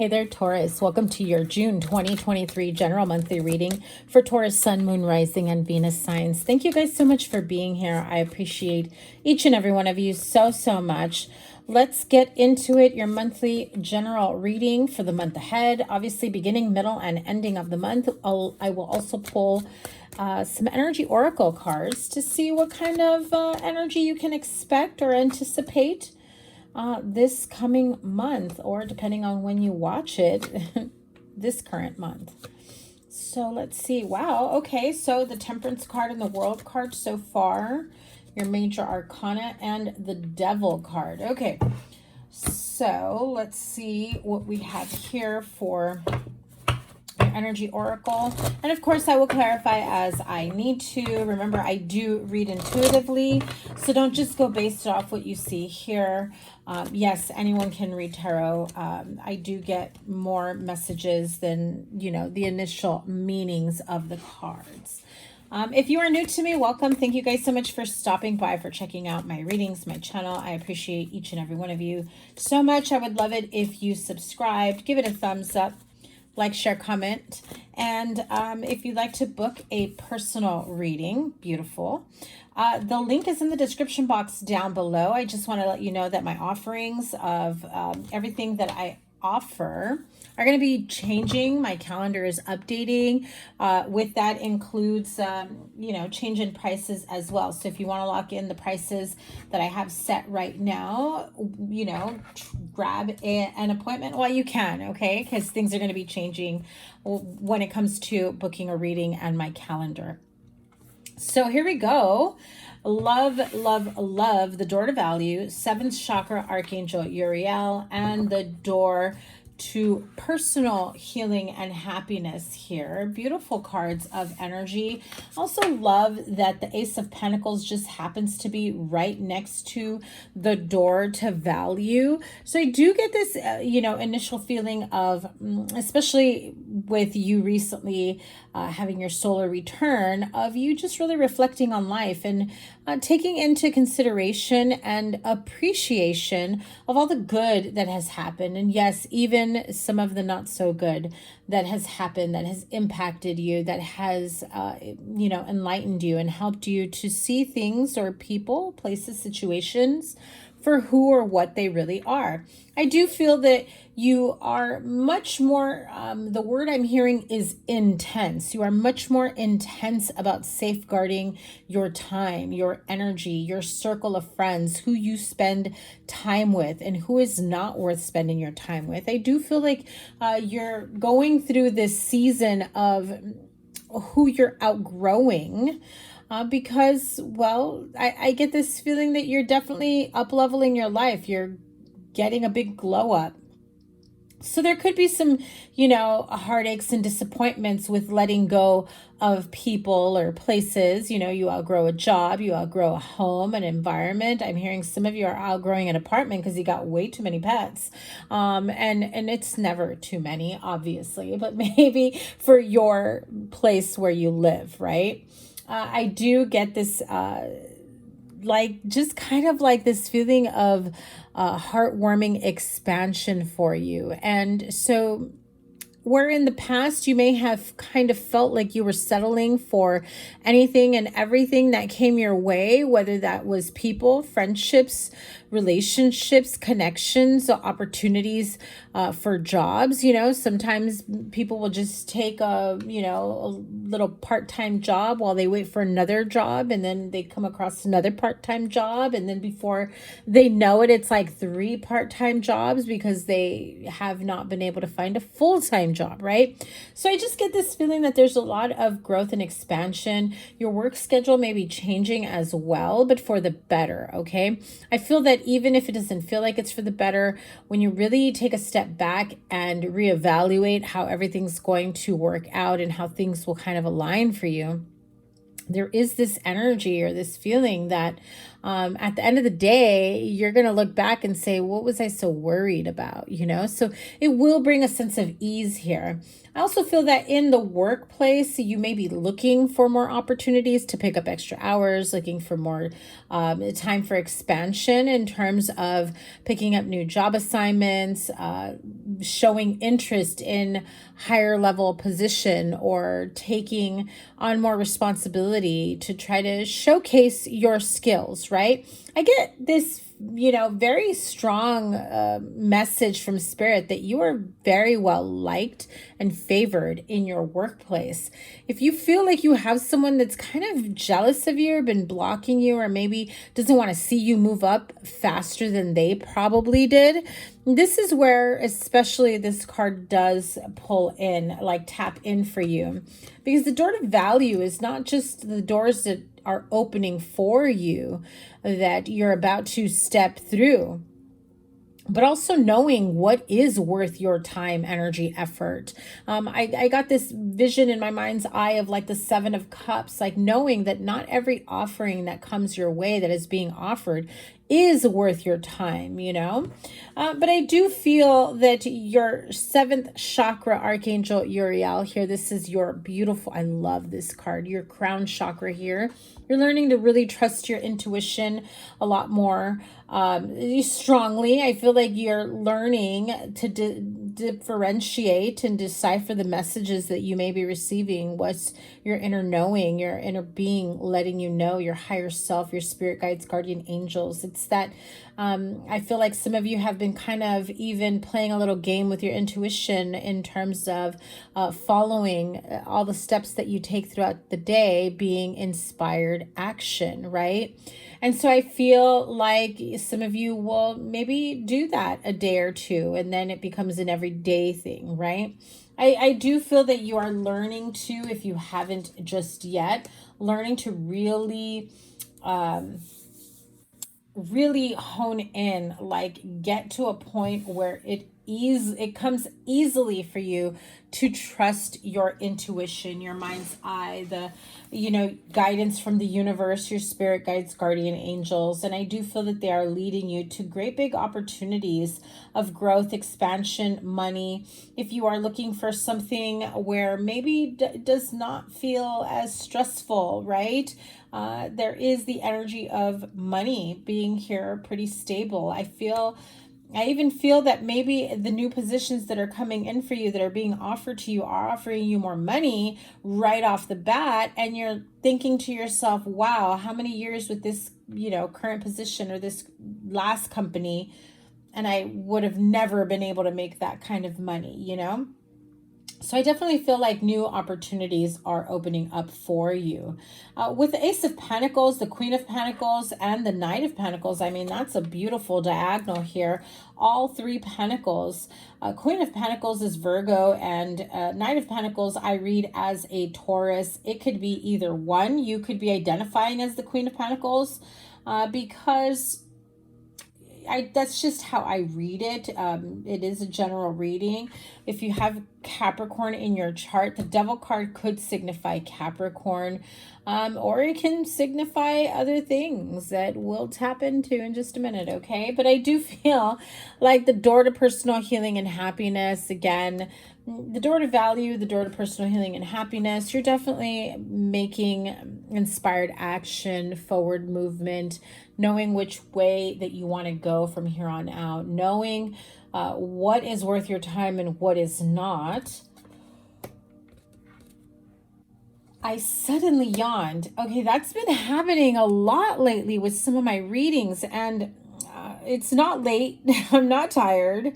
Hey there, Taurus. Welcome to your June 2023 general monthly reading for Taurus, Sun, Moon, Rising, and Venus signs. Thank you guys so much for being here. I appreciate each and every one of you so much. Let's get into it. Your monthly general reading for the month ahead, obviously beginning, middle, and ending of the month. I will also pull some energy oracle cards to see what kind of energy you can expect or anticipate this coming month, or depending on when you watch it, this current month. So let's see. Wow. Okay. So the Temperance card and the World card so far, your major arcana, and the Devil card. Okay. So let's see what we have here for energy oracle, and of course I will clarify as I need to. Remember, I do read intuitively, so don't just go based off what you see here. Yes, anyone can read tarot. I do get more messages than, you know, the initial meanings of the cards. If you are new to me, welcome. Thank you guys so much for stopping by, for checking out my readings, my channel. I appreciate each and every one of you so much. I would love it if you subscribed, give it a thumbs up, like, share, comment, and if you'd like to book a personal reading, beautiful. The link is in the description box down below. I just want to let you know that my offerings of everything that I offer are going to be changing. My calendar is updating. With that includes, you know, change in prices as well. So if you want to lock in the prices that I have set right now, you know, grab an appointment while you can, okay? Because things are going to be changing when it comes to booking a reading and my calendar. So here we go. Love, love, love. The door to value, 7th chakra, Archangel Uriel, and the door to personal healing and happiness here. Beautiful cards of energy. Also love that the Ace of Pentacles just happens to be right next to the door to value. So I do get this, you know, initial feeling of, especially with you recently having your solar return, of you just really reflecting on life and taking into consideration and appreciation of all the good that has happened. And yes, even some of the not so good that has happened, that has impacted you, that has, you know, enlightened you and helped you to see things or people, places, situations for who or what they really are. I do feel that you are much more, the word I'm hearing is intense. You are much more intense about safeguarding your time, your energy, your circle of friends, who you spend time with and who is not worth spending your time with. I do feel like you're going through this season of who you're outgrowing. Because, well, I get this feeling that you're definitely up-leveling your life. You're getting a big glow up. So there could be some, you know, heartaches and disappointments with letting go of people or places. You know, you outgrow a job, you outgrow a home, an environment. I'm hearing some of you are outgrowing an apartment because you got way too many pets. And it's never too many, obviously, but maybe for your place where you live, right? I do get this, like, just kind of like this feeling of heartwarming expansion for you. And so where in the past you may have kind of felt like you were settling for anything and everything that came your way, whether that was people, friendships, relationships, connections, opportunities for jobs. You know, sometimes people will just take a, you know, a little part-time job while they wait for another job, and then they come across another part-time job, and then before they know it, it's like 3 part-time jobs because they have not been able to find a full-time job, right? So I just get this feeling that there's a lot of growth and expansion. Your work schedule may be changing as well, but for the better, okay? I feel that even if it doesn't feel like it's for the better, when you really take a step back and reevaluate how everything's going to work out and how things will kind of align for you, there is this energy or this feeling that At the end of the day, you're going to look back and say, what was I so worried about? You know, so it will bring a sense of ease here. I also feel that in the workplace, you may be looking for more opportunities to pick up extra hours, looking for more time for expansion in terms of picking up new job assignments, showing interest in higher level position, or taking on more responsibility to try to showcase your skills, right? I get this, you know, very strong message from Spirit that you are very well liked and favored in your workplace. If you feel like you have someone that's kind of jealous of you or been blocking you, or maybe doesn't want to see you move up faster than they probably did, this is where especially this card does pull in, like tap in for you. Because the door to value is not just the doors that are opening for you that you're about to step through, but also knowing what is worth your time, energy, effort. I got this vision in my mind's eye of like the Seven of Cups, like knowing that not every offering that comes your way that is being offered is worth your time, you know? But I do feel that your seventh chakra, Archangel Uriel here, this is your beautiful, I love this card, your crown chakra here. You're learning to really trust your intuition a lot more strongly. I feel like you're learning to differentiate and decipher the messages that you may be receiving. What's your inner knowing, your inner being letting you know, your higher self, your spirit guides, guardian angels. It's that I feel like some of you have been kind of even playing a little game with your intuition in terms of following all the steps that you take throughout the day, being inspired action, right? And so I feel like some of you will maybe do that a day or two, and then it becomes an everyday thing, right? I do feel that you are learning to, if you haven't just yet, learning to really really hone in, like get to a point where it comes easily for you to trust your intuition, your mind's eye, the, you know, guidance from the universe, your spirit guides, guardian angels. And I do feel that they are leading you to great big opportunities of growth, expansion, money. If you are looking for something where maybe does not feel as stressful, right? There is the energy of money being here pretty stable. I even feel that maybe the new positions that are coming in for you, that are being offered to you, are offering you more money right off the bat. And you're thinking to yourself, wow, how many years with this, you know, current position or this last company, and I would have never been able to make that kind of money, you know? So I definitely feel like new opportunities are opening up for you. With the Ace of Pentacles, the Queen of Pentacles, and the Knight of Pentacles, I mean, that's a beautiful diagonal here. All three Pentacles. Queen of Pentacles is Virgo, and Knight of Pentacles I read as a Taurus. It could be either one. You could be identifying as the Queen of Pentacles because that's just how I read it. It is a general reading. If you have Capricorn in your chart, the Devil card could signify Capricorn, or it can signify other things that we'll tap into in just a minute, okay? But I do feel like the door to personal healing and happiness, again, the door to value, the door to personal healing and happiness, you're definitely making inspired action, forward movement, knowing which way that you want to go from here on out, knowing what is worth your time and what is not. I suddenly yawned. Okay, that's been happening a lot lately with some of my readings, and it's not late. I'm not tired,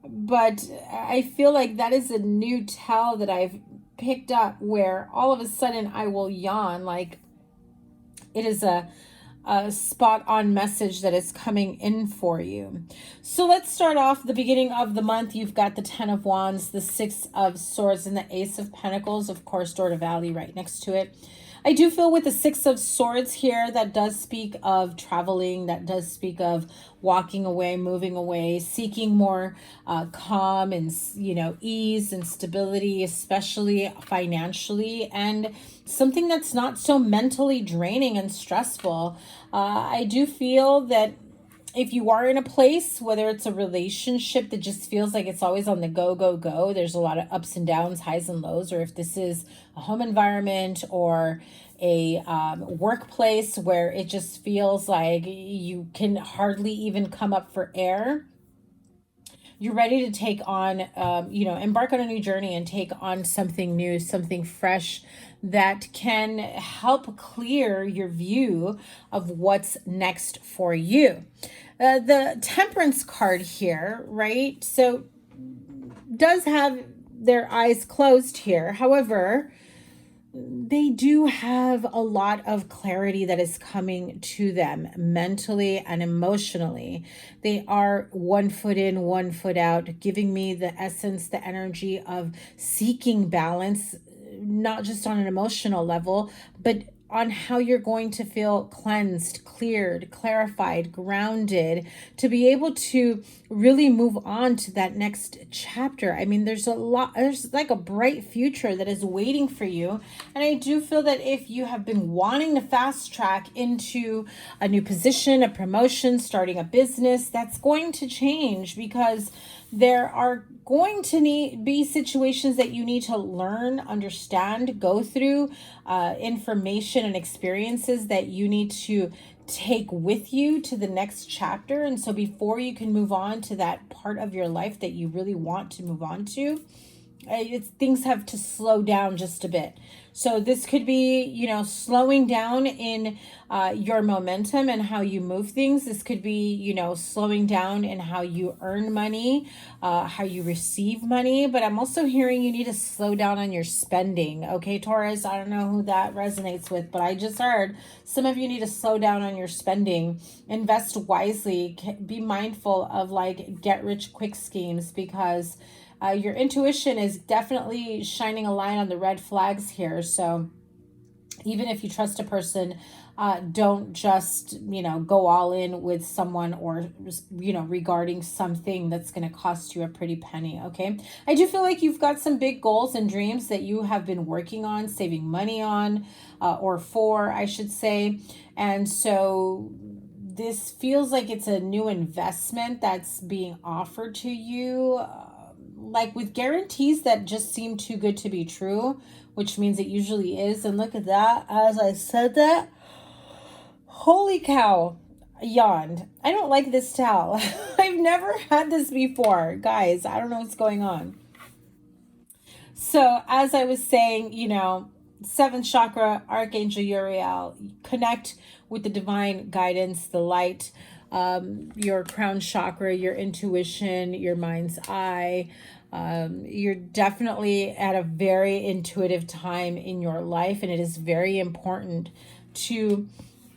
but I feel like that is a new tell that I've picked up, where all of a sudden I will yawn, like it is a spot on message that is coming in for you. So let's start off the beginning of the month. You've got the Ten of Wands, the Six of Swords, and the Ace of Pentacles, of course, door to value right next to it. I do feel with the Six of Swords here, that does speak of traveling, that does speak of walking away, moving away, seeking more calm and, ease and stability, especially financially, and something that's not so mentally draining and stressful. I do feel that if you are in a place, whether it's a relationship that just feels like it's always on the go, go, go, there's a lot of ups and downs, highs and lows, or if this is a home environment or a workplace where it just feels like you can hardly even come up for air, you're ready to take on, embark on a new journey and take on something new, something fresh that can help clear your view of what's next for you. The Temperance card here, right? So does have their eyes closed here. However, they do have a lot of clarity that is coming to them mentally and emotionally. They are 1 foot in, 1 foot out, giving me the essence, the energy of seeking balance, not just on an emotional level, but on how you're going to feel cleansed, cleared, clarified, grounded, to be able to really move on to that next chapter. I mean, there's like a bright future that is waiting for you. And I do feel that if you have been wanting to fast track into a new position, a promotion, starting a business, that's going to change, because there are going to be situations that you need to learn, understand, go through, information and experiences that you need to take with you to the next chapter. And so before you can move on to that part of your life that you really want to move on to, things have to slow down just a bit. So this could be, slowing down in your momentum and how you move things. This could be, slowing down in how you earn money, how you receive money. But I'm also hearing you need to slow down on your spending. Okay, Taurus, I don't know who that resonates with, but I just heard some of you need to slow down on your spending. Invest wisely. Be mindful of get rich quick schemes, because your intuition is definitely shining a light on the red flags here. So even if you trust a person, don't just, go all in with someone, or, regarding something that's going to cost you a pretty penny. Okay. I do feel like you've got some big goals and dreams that you have been working on, saving money on, or for, I should say. And so this feels like it's a new investment that's being offered to you, with guarantees that just seem too good to be true, which means it usually is. And look at that. As I said that, holy cow, yawned. I don't like this towel. I've never had this before. Guys, I don't know what's going on. So as I was saying, 7th chakra, Archangel Uriel, connect with the divine guidance, the light, your crown chakra, your intuition, your mind's eye. You're definitely at a very intuitive time in your life, and it is very important to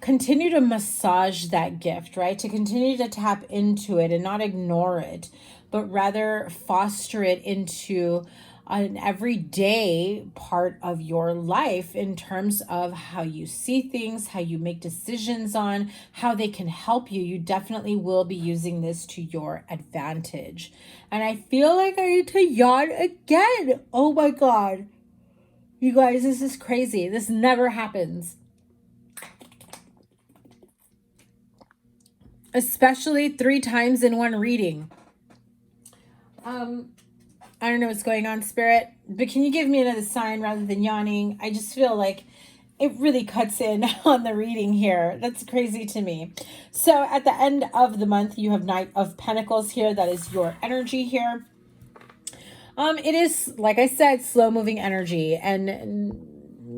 continue to massage that gift, right? To continue to tap into it and not ignore it, but rather foster it into an everyday part of your life in terms of how you see things, how you make decisions on, how they can help you. You definitely will be using this to your advantage. And I feel like I need to yawn again. Oh my God. You guys, this is crazy. This never happens. Especially 3 times in one reading. I don't know what's going on, Spirit, but can you give me another sign rather than yawning? I just feel like it really cuts in on the reading here. That's crazy to me. So at the end of the month, you have Knight of Pentacles here. That is your energy here. It is, like I said, slow moving energy. And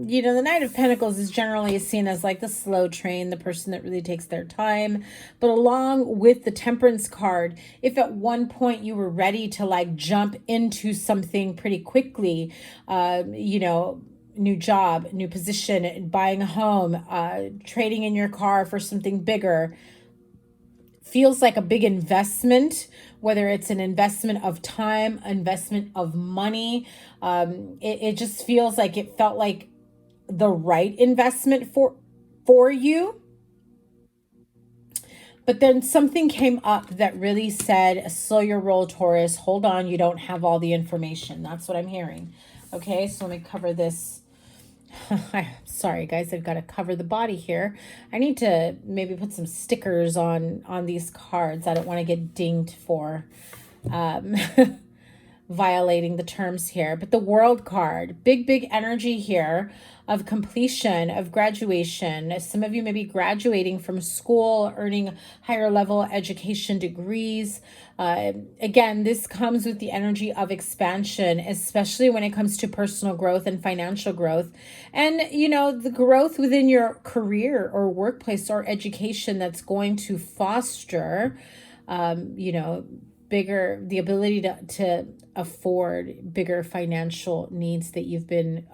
the Knight of Pentacles is generally seen as the slow train, the person that really takes their time. But along with the Temperance card, if at one point you were ready to jump into something pretty quickly, new job, new position, buying a home, trading in your car for something bigger, feels like a big investment, whether it's an investment of time, investment of money. It just feels like it felt like the right investment for you. But then something came up that really said, slow your roll, Taurus. Hold on, you don't have all the information. That's what I'm hearing. Okay, so let me cover this. Sorry, guys, I've got to cover the body here. I need to maybe put some stickers on these cards. I don't want to get dinged for violating the terms here. But the World card, big energy here of completion, of graduation. Some of you may be graduating from school, earning higher level education degrees. Again, this comes with the energy of expansion, especially when it comes to personal growth and financial growth. And, you know, the growth within your career or workplace or education that's going to foster, you know, the ability to afford bigger financial needs that you've been,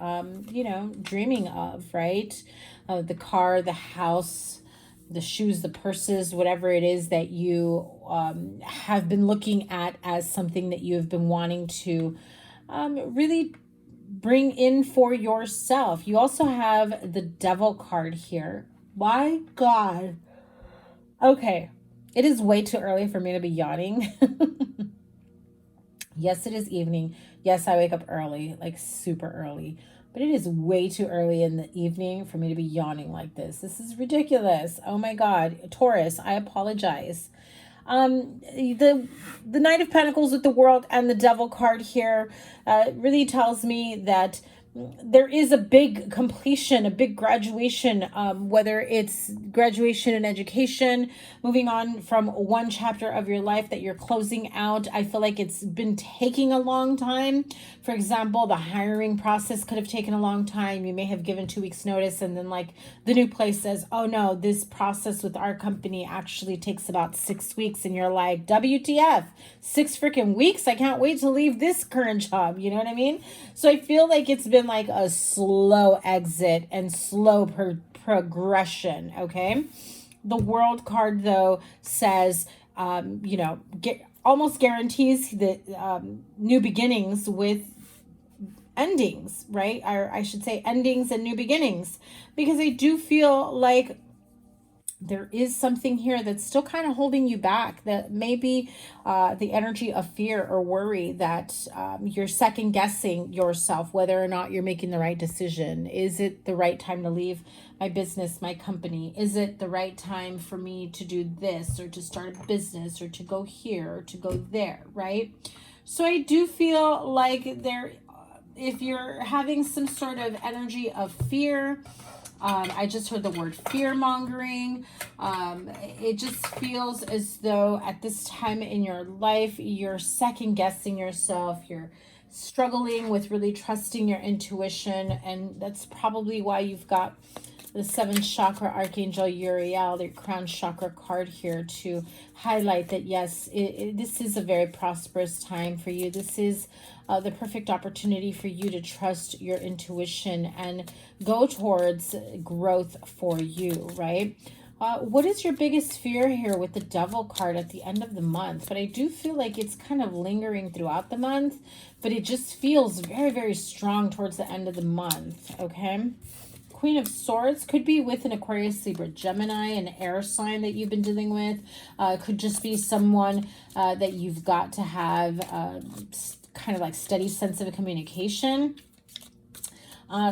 you know, dreaming of, right? The car, the house, the shoes, the purses, whatever it is that you have been looking at as something that you have been wanting to really bring in for yourself. You also have the Devil card here. My God. Okay. It is way too early for me to be yawning. Yes, it is evening. Yes, I wake up early, like super early. But it is way too early in the evening for me to be yawning like this. This is ridiculous. Oh my God. Taurus, I apologize. The Knight of Pentacles with the World and the Devil card here really tells me that there is a big completion, a big graduation, whether it's graduation in education, moving on from one chapter of your life that you're closing out. I feel like it's been taking a long time. For example, the hiring process could have taken a long time. You may have given 2 weeks notice, and then like the new place says, oh no, this process with our company actually takes about 6 weeks. And you're like, WTF, 6 freaking weeks? I can't wait to leave this current job. You know what I mean? So I feel like it's been like a slow exit and slow progression. Okay. The World card though says, you know, almost guarantees that new beginnings with endings, right? Or I should say endings and new beginnings, because I do feel like there is something here that's still kind of holding you back, that maybe the energy of fear or worry that you're second guessing yourself, whether or not you're making the right decision. Is it the right time to leave my business, my company? Is it the right time for me to do this or to start a business or to go here or to go there, right? So I do feel like if you're having some sort of energy of fear, I just heard the word fear-mongering. It just feels as though at this time in your life, you're second-guessing yourself. You're struggling with really trusting your intuition. And that's probably why you've got the 7th chakra Archangel Uriel, the crown chakra card here to highlight that, yes, this is a very prosperous time for you. This is the perfect opportunity for you to trust your intuition and go towards growth for you, right? What is your biggest fear here with the Devil card at the end of the month? But I do feel like it's kind of lingering throughout the month, but it just feels very, very strong towards the end of the month, okay? Queen of Swords could be with an Aquarius, Libra, Gemini, an air sign that you've been dealing with. Could just be someone that you've got to have kind of like steady sense of communication.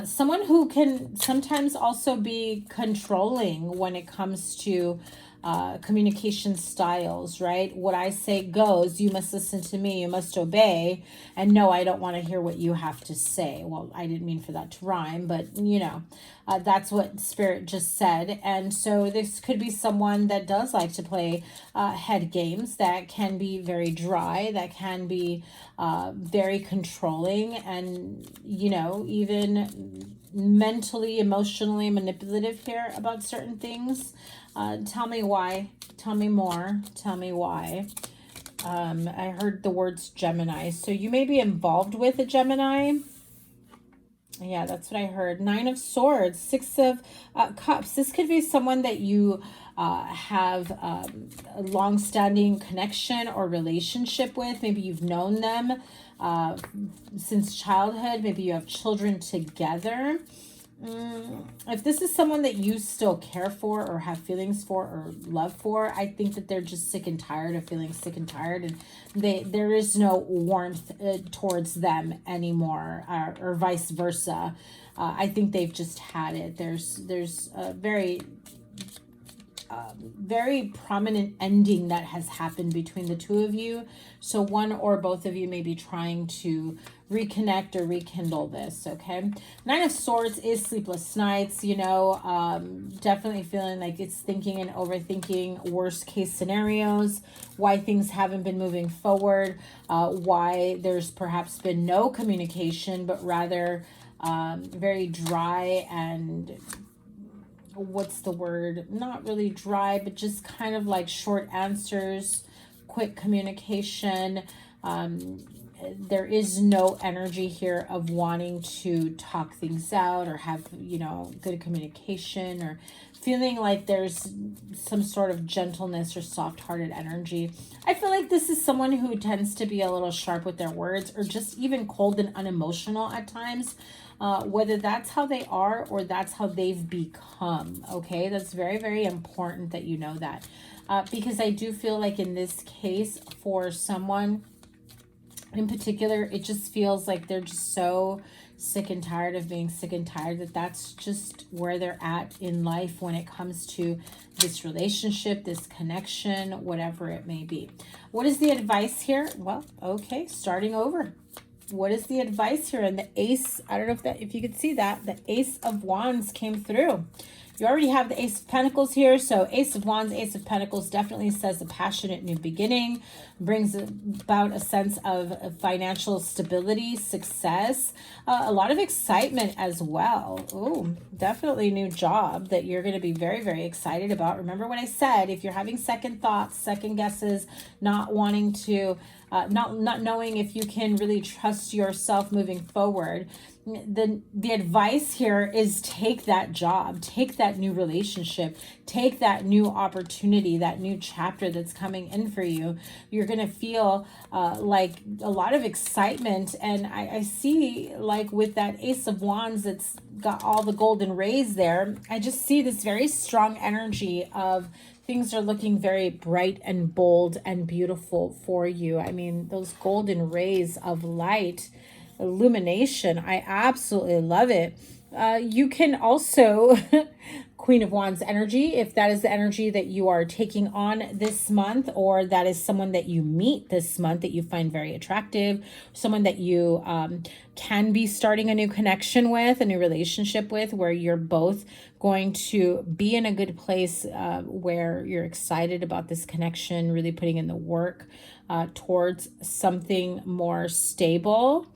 Someone who can sometimes also be controlling when it comes to communication styles, right? What I say goes. You must listen to me. You must obey. And no, I don't want to hear what you have to say. Well, I didn't mean for that to rhyme, but you know, that's what Spirit just said. And so this could be someone that does like to play head games, that can be very dry, that can be very controlling, and, you know, even mentally, emotionally manipulative here about certain things. Tell me why. Tell me more. Tell me why. I heard the words Gemini. So you may be involved with a Gemini. Yeah, that's what I heard. 9 of Swords, 6 of Cups. This could be someone that you have a long-standing connection or relationship with. Maybe you've known them since childhood. Maybe you have children together. If this is someone that you still care for or have feelings for or love for, I think that they're just sick and tired of feeling sick and tired, and there is no warmth towards them anymore, or vice versa. I think they've just had it. There's a very very prominent ending that has happened between the two of you. So one or both of you may be trying to reconnect or rekindle this, okay? Nine of Swords is sleepless nights, you know, definitely feeling like it's thinking and overthinking worst case scenarios, why things haven't been moving forward, why there's perhaps been no communication, but rather very dry and what's the word? Not really dry, but just kind of like short answers, quick communication. There is no energy here of wanting to talk things out or have, you know, good communication, or feeling like there's some sort of gentleness or soft-hearted energy. I feel like this is someone who tends to be a little sharp with their words, or just even cold and unemotional at times. Whether that's how they are or that's how they've become, okay? That's very, very important that you know that. Because I do feel like in this case, for someone in particular, it just feels like they're just so sick and tired of being sick and tired, that that's just where they're at in life when it comes to this relationship, this connection, whatever it may be. What is the advice here? Well, okay, starting over. What is the advice here? And the Ace, I don't know if you could see that, the Ace of Wands came through. You already have the Ace of Pentacles here. So Ace of Wands, Ace of Pentacles definitely says a passionate new beginning, brings about a sense of financial stability, success, a lot of excitement as well. Oh, definitely new job that you're going to be very, very excited about. Remember what I said, if you're having second thoughts, second guesses, not wanting to, not knowing if you can really trust yourself moving forward, the advice here is take that job, take that new relationship, take that new opportunity, that new chapter that's coming in for you. You're going to feel like a lot of excitement. And I see, like with that Ace of Wands that's got all the golden rays there, I just see this very strong energy of things are looking very bright and bold and beautiful for you. I mean, those golden rays of light, illumination, I absolutely love it. You can also Queen of Wands energy, if that is the energy that you are taking on this month, or that is someone that you meet this month that you find very attractive, someone that you can be starting a new connection with, a new relationship with, where you're both going to be in a good place, where you're excited about this connection, really putting in the work towards something more stable.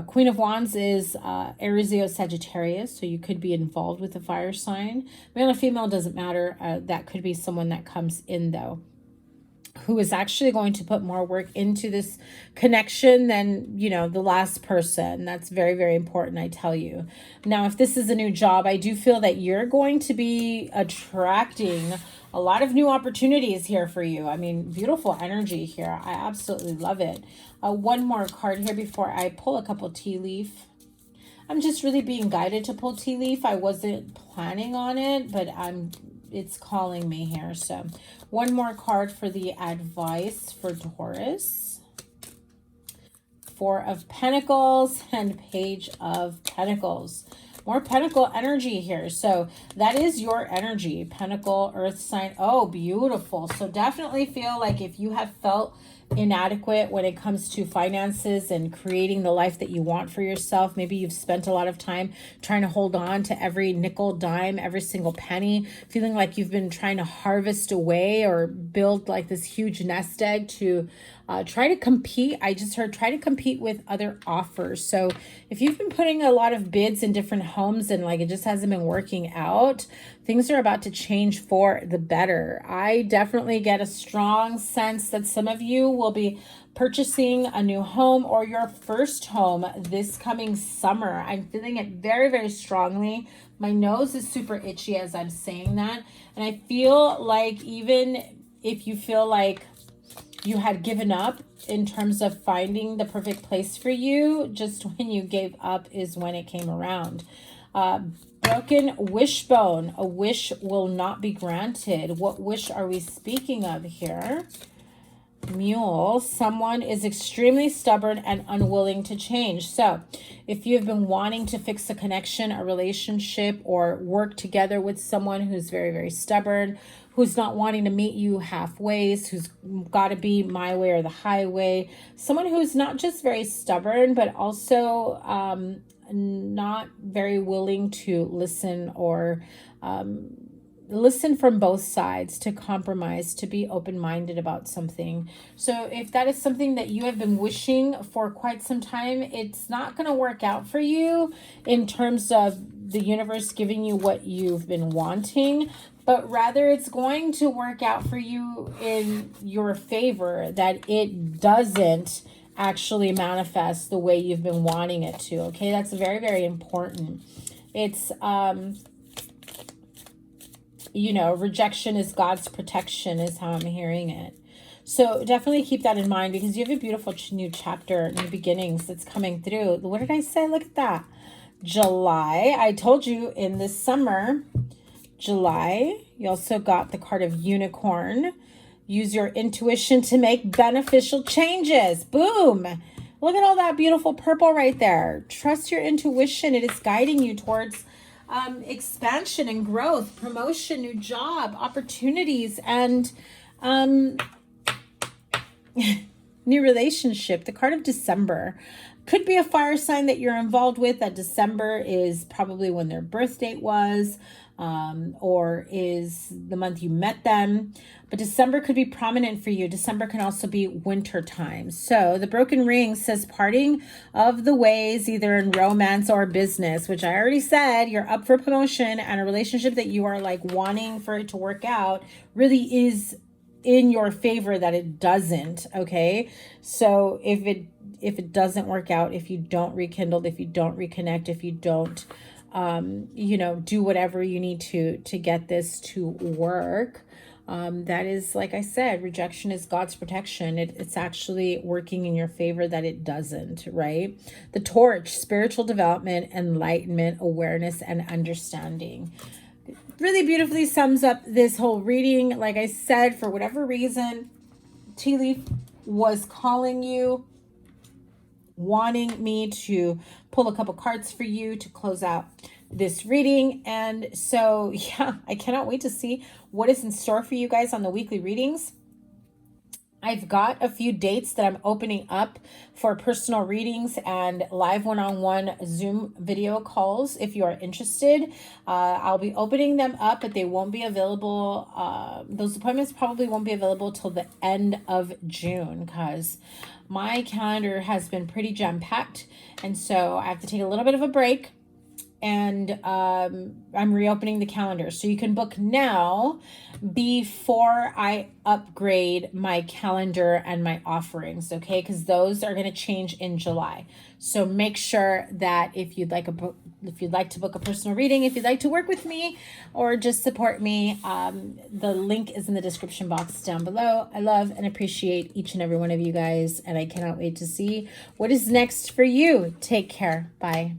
Queen of Wands is Aries, Sagittarius, so you could be involved with a fire sign. Male or female, doesn't matter. That could be someone that comes in, though, who is actually going to put more work into this connection than, you know, the last person. That's very, very important, I tell you. Now, if this is a new job, I do feel that you're going to be attracting a lot of new opportunities here for you. I mean, beautiful energy here. I absolutely love it. One more card here before I pull a couple tea leaf. I'm just really being guided to pull tea leaf. I wasn't planning on it, but it's calling me here. So one more card for the advice for Taurus. Four of Pentacles and Page of Pentacles. More Pentacle energy here. So that is your energy. Pentacle, Earth sign. Oh, beautiful. So definitely feel like if you have felt inadequate when it comes to finances and creating the life that you want for yourself, maybe you've spent a lot of time trying to hold on to every nickel, dime, every single penny, feeling like you've been trying to harvest away or build like this huge nest egg to try to compete. I just heard try to compete with other offers. So if you've been putting a lot of bids in different homes and like it just hasn't been working out, things are about to change for the better. I definitely get a strong sense that some of you will be purchasing a new home or your first home this coming summer. I'm feeling it very, very strongly. My nose is super itchy as I'm saying that. And I feel like even if you feel like you had given up in terms of finding the perfect place for you, just when you gave up is when it came around. Broken wishbone. A wish will not be granted. What wish are we speaking of here? Mule. Someone is extremely stubborn and unwilling to change. So if you've been wanting to fix a connection, a relationship, or work together with someone who's very, very stubborn, who's not wanting to meet you halfway, who's got to be my way or the highway, someone who's not just very stubborn, but also not very willing to listen or listen from both sides, to compromise, to be open-minded about something. So if that is something that you have been wishing for quite some time, it's not going to work out for you in terms of the universe giving you what you've been wanting, but rather it's going to work out for you in your favor, that it doesn't actually manifest the way you've been wanting it to. Okay, that's very, very important. It's you know, rejection is God's protection is how I'm hearing it. So definitely keep that in mind, because you have a beautiful new chapter, new beginnings that's coming through. What did I say? Look at that. July. I told you in this summer, July, you also got the card of Unicorn. Use your intuition to make beneficial changes. Boom. Look at all that beautiful purple right there. Trust your intuition. It is guiding you towards expansion and growth, promotion, new job, opportunities, and new relationship. The card of December could be a fire sign that you're involved with. That December is probably when their birth date was, or is the month you met them. But December could be prominent for you. December can also be winter time. So the broken ring says parting of the ways, either in romance or business, which I already said, you're up for promotion, and a relationship that you are like wanting for it to work out really is in your favor that it doesn't. Okay. So if it doesn't work out, if you don't rekindle, if you don't reconnect, if you don't, you know, do whatever you need to get this to work, that is, like I said, rejection is God's protection. It's actually working in your favor that it doesn't, right? The torch, spiritual development, enlightenment, awareness, and understanding. Really beautifully sums up this whole reading. Like I said, for whatever reason, Tea Leaf was calling you, wanting me to pull a couple cards for you to close out this reading. And so, yeah, I cannot wait to see what is in store for you guys on the weekly readings. I've got a few dates that I'm opening up for personal readings and live one-on-one Zoom video calls. If you are interested, I'll be opening them up, but they won't be available. Those appointments probably won't be available till the end of June, because my calendar has been pretty jam-packed. And so I have to take a little bit of a break, and I'm reopening the calendar. So you can book now before I upgrade my calendar and my offerings, okay? Because those are going to change in July. So make sure that if you'd like to book a personal reading, if you'd like to work with me or just support me, the link is in the description box down below. I love and appreciate each and every one of you guys, and I cannot wait to see what is next for you. Take care. Bye.